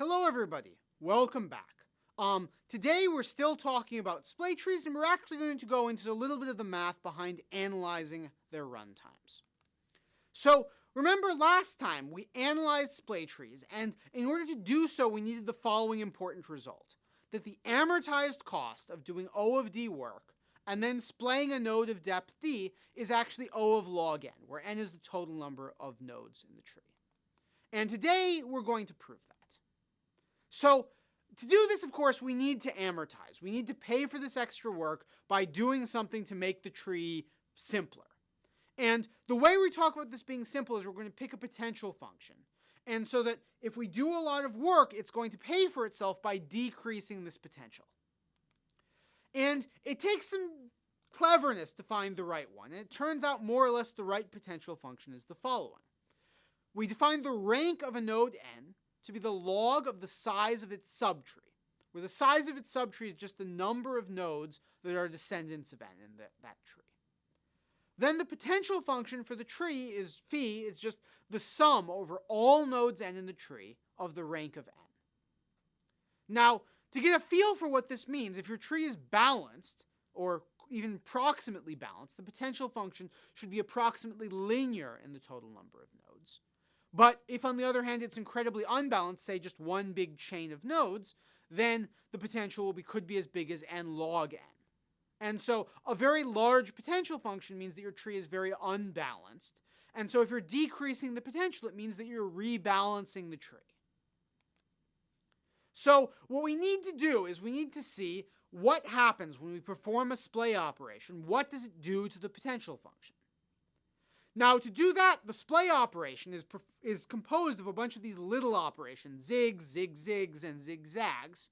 Hello everybody, welcome back. Today we're still talking about splay trees, and we're actually going to go into a little bit of the math behind analyzing their runtimes. So remember last time we analyzed splay trees, and in order to do so we needed the following important result: that the amortized cost of doing O of D work and then splaying a node of depth D is actually O of log n, where n is the total number of nodes in the tree. And today we're going to prove that. So to do this, of course, we need to amortize. We need to pay for this extra work by doing something to make the tree simpler. And the way we talk about this being simple is we're going to pick a potential function. And so that if we do a lot of work, it's going to pay for itself by decreasing this potential. And it takes some cleverness to find the right one. And it turns out more or less the right potential function is the following. We define the rank of a node n to be the log of the size of its subtree, where the size of its subtree is just the number of nodes that are descendants of n in that tree. Then the potential function for the tree is phi, is just the sum over all nodes n in the tree of the rank of n. Now, to get a feel for what this means, if your tree is balanced, or even approximately balanced, the potential function should be approximately linear in the total number of nodes. But if, on the other hand, it's incredibly unbalanced, say just one big chain of nodes, then the potential could be as big as n log n. And so a very large potential function means that your tree is very unbalanced. And so if you're decreasing the potential, it means that you're rebalancing the tree. So what we need to do is we need to see what happens when we perform a splay operation. What does it do to the potential function? Now, to do that, the splay operation is composed of a bunch of these little operations, zigs, zig-zigs, and zigzags.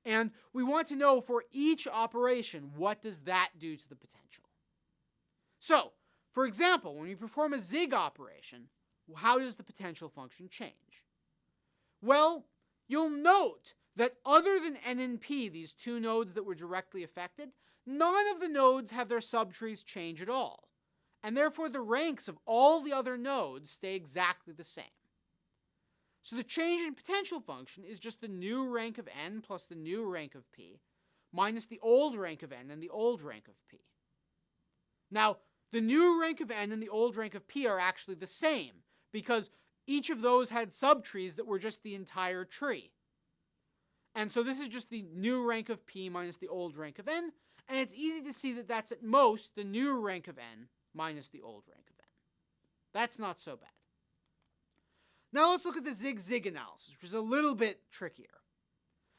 And we want to know for each operation, what does that do to the potential? So, for example, when we perform a zig operation, how does the potential function change? Well, you'll note that other than n and p, these two nodes that were directly affected, none of the nodes have their subtrees change at all. And therefore the ranks of all the other nodes stay exactly the same. So the change in potential function is just the new rank of n plus the new rank of p minus the old rank of n and the old rank of p. Now, the new rank of n and the old rank of p are actually the same because each of those had subtrees that were just the entire tree. And so this is just the new rank of p minus the old rank of n, and it's easy to see that that's at most the new rank of n minus the old rank of n. That's not so bad. Now let's look at the zig-zig analysis, which is a little bit trickier.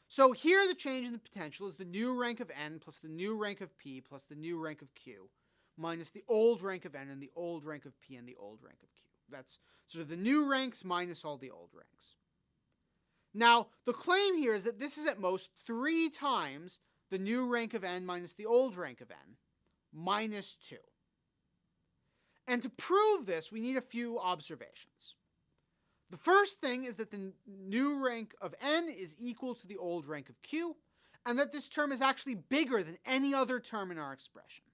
So here the change in the potential is the new rank of n plus the new rank of p plus the new rank of q minus the old rank of n and the old rank of p and the old rank of q. That's sort of the new ranks minus all the old ranks. Now, the claim here is that this is at most 3 times the new rank of n minus the old rank of n minus 2. And to prove this, we need a few observations. The first thing is that the new rank of n is equal to the old rank of q, and that this term is actually bigger than any other term in our expression.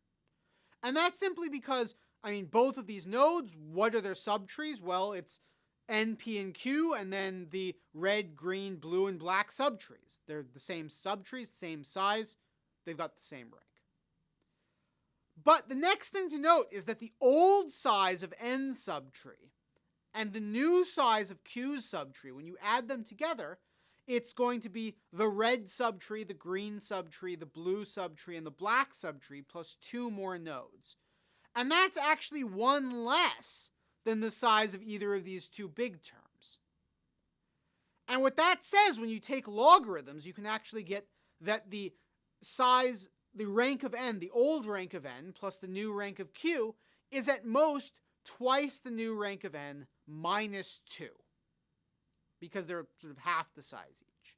And that's simply because, both of these nodes, what are their subtrees? Well, it's n, p, and q, and then the red, green, blue, and black subtrees. They're the same subtrees, same size, they've got the same rank. But the next thing to note is that the old size of n's subtree and the new size of q's subtree, when you add them together, it's going to be the red subtree, the green subtree, the blue subtree, and the black subtree plus 2 more nodes. And that's actually 1 less than the size of either of these 2 big terms. And what that says, when you take logarithms, you can actually get that the rank of n, the old rank of n, plus the new rank of q, is at most twice the new rank of n minus 2. Because they're sort of half the size each.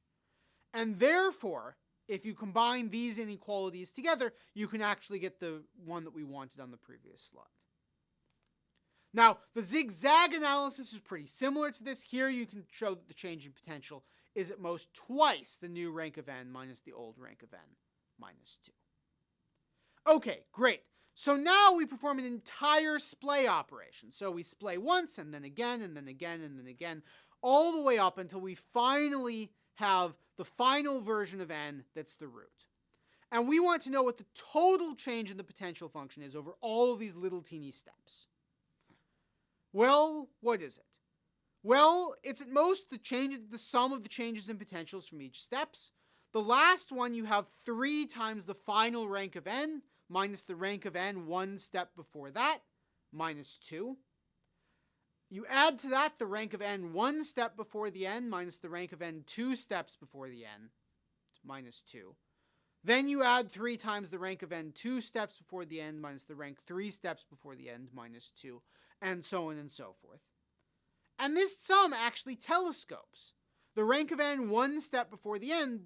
And therefore, if you combine these inequalities together, you can actually get the one that we wanted on the previous slide. Now, the zigzag analysis is pretty similar to this. Here you can show that the change in potential is at most twice the new rank of n minus the old rank of n minus 2. Okay, great. So now we perform an entire splay operation. So we splay once, and then again, and then again, and then again, all the way up until we finally have the final version of n that's the root. And we want to know what the total change in the potential function is over all of these little teeny steps. Well, what is it? Well, it's at most the sum of the changes in potentials from each steps. The last one, you have 3 times the final rank of n minus the rank of n one step before that, minus 2. You add to that the rank of n one step before the n minus the rank of n 2 steps before the n, minus 2. Then you add 3 times the rank of n 2 steps before the n minus the rank 3 steps before the n, minus 2, and so on and so forth. And this sum actually telescopes. The rank of n one step before the n,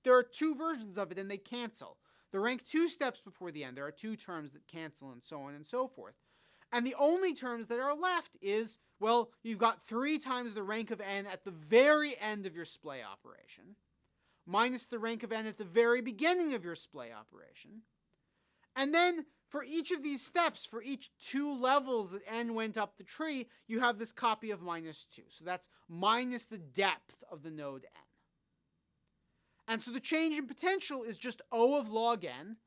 there are 2 versions of it and they cancel. The rank 2 steps before the n, there are 2 terms that cancel, and so on and so forth. And the only terms that are left is, well, you've got 3 times the rank of n at the very end of your splay operation, minus the rank of n at the very beginning of your splay operation. And then for each of these steps, for each 2 levels that n went up the tree, you have this copy of minus 2. So that's minus the depth of the node n. And so the change in potential is just O of log n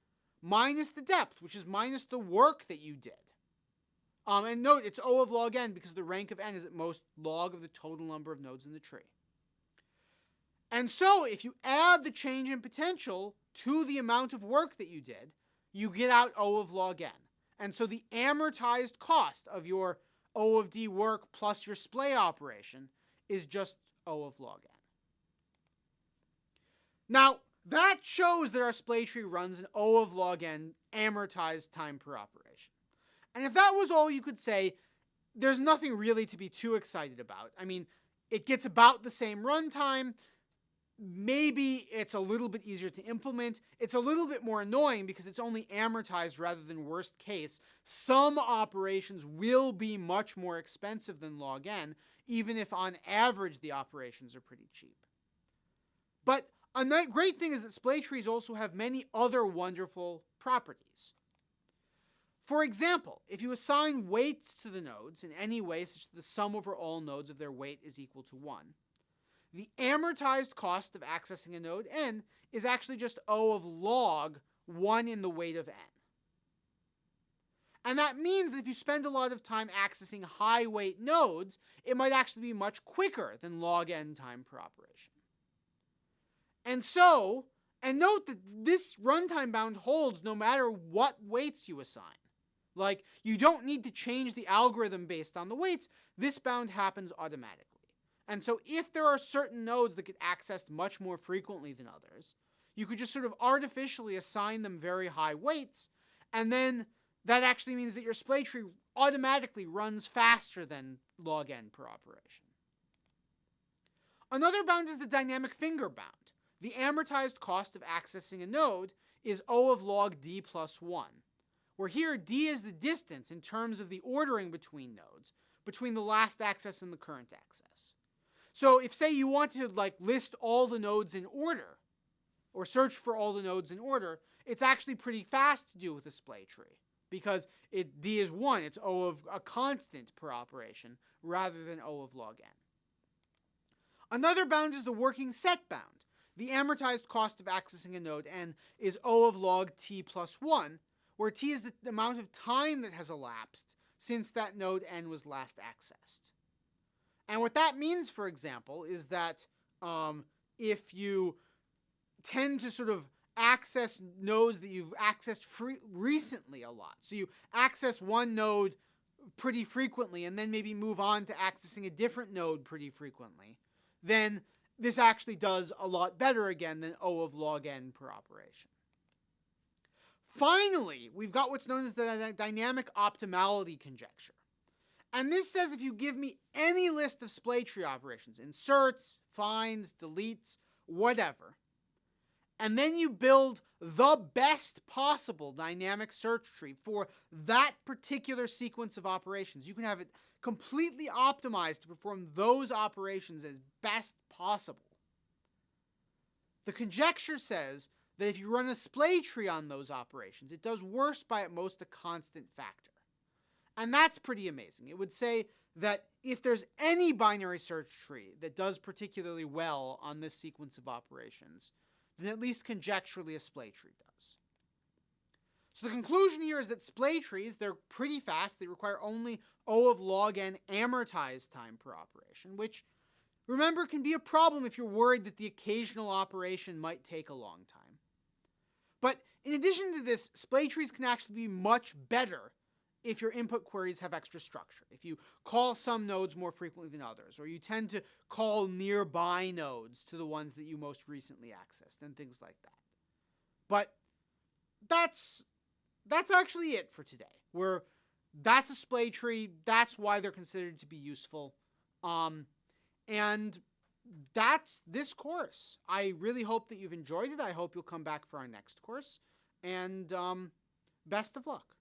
minus the depth, which is minus the work that you did. And note, it's O of log n because the rank of n is at most log of the total number of nodes in the tree. And so if you add the change in potential to the amount of work that you did, you get out O of log n. And so the amortized cost of your O of d work plus your splay operation is just O of log n. Now, that shows that our splay tree runs an O of log n amortized time per operation. And if that was all you could say, there's nothing really to be too excited about. I mean, it gets about the same runtime. Maybe it's a little bit easier to implement. It's a little bit more annoying because it's only amortized rather than worst case. Some operations will be much more expensive than log n, even if on average the operations are pretty cheap. But a great thing is that splay trees also have many other wonderful properties. For example, if you assign weights to the nodes in any way such that the sum over all nodes of their weight is equal to 1, the amortized cost of accessing a node n is actually just O of log 1 in the weight of n. And that means that if you spend a lot of time accessing high weight nodes, it might actually be much quicker than log n time per operation. And note that this runtime bound holds no matter what weights you assign. Like, you don't need to change the algorithm based on the weights. This bound happens automatically. And so if there are certain nodes that get accessed much more frequently than others, you could just sort of artificially assign them very high weights, and then that actually means that your splay tree automatically runs faster than log n per operation. Another bound is the dynamic finger bound. The amortized cost of accessing a node is O of log d plus 1, where here d is the distance in terms of the ordering between nodes, between the last access and the current access. So if, say, you want to list all the nodes in order, or search for all the nodes in order, it's actually pretty fast to do with a splay tree, because d is 1, it's O of a constant per operation, rather than O of log n. Another bound is the working set bound. The amortized cost of accessing a node n is O of log t plus 1, where t is the amount of time that has elapsed since that node n was last accessed. And what that means, for example, is that if you tend to sort of access nodes that you've accessed recently a lot, so you access one node pretty frequently and then maybe move on to accessing a different node pretty frequently, then this actually does a lot better again than O of log n per operation. Finally, we've got what's known as the dynamic optimality conjecture. And this says if you give me any list of splay tree operations, inserts, finds, deletes, whatever, and then you build the best possible dynamic search tree for that particular sequence of operations, you can have it completely optimized to perform those operations as best possible. The conjecture says that if you run a splay tree on those operations, it does worse by at most a constant factor. And that's pretty amazing. It would say that if there's any binary search tree that does particularly well on this sequence of operations, then at least conjecturally a splay tree does. So the conclusion here is that splay trees, they're pretty fast. They require only O of log n amortized time per operation, which, remember, can be a problem if you're worried that the occasional operation might take a long time. But in addition to this, splay trees can actually be much better if your input queries have extra structure. If you call some nodes more frequently than others, or you tend to call nearby nodes to the ones that you most recently accessed, and things like that. But that's actually it for today. That's a splay tree. That's why they're considered to be useful. And that's this course. I really hope that you've enjoyed it. I hope you'll come back for our next course. And best of luck.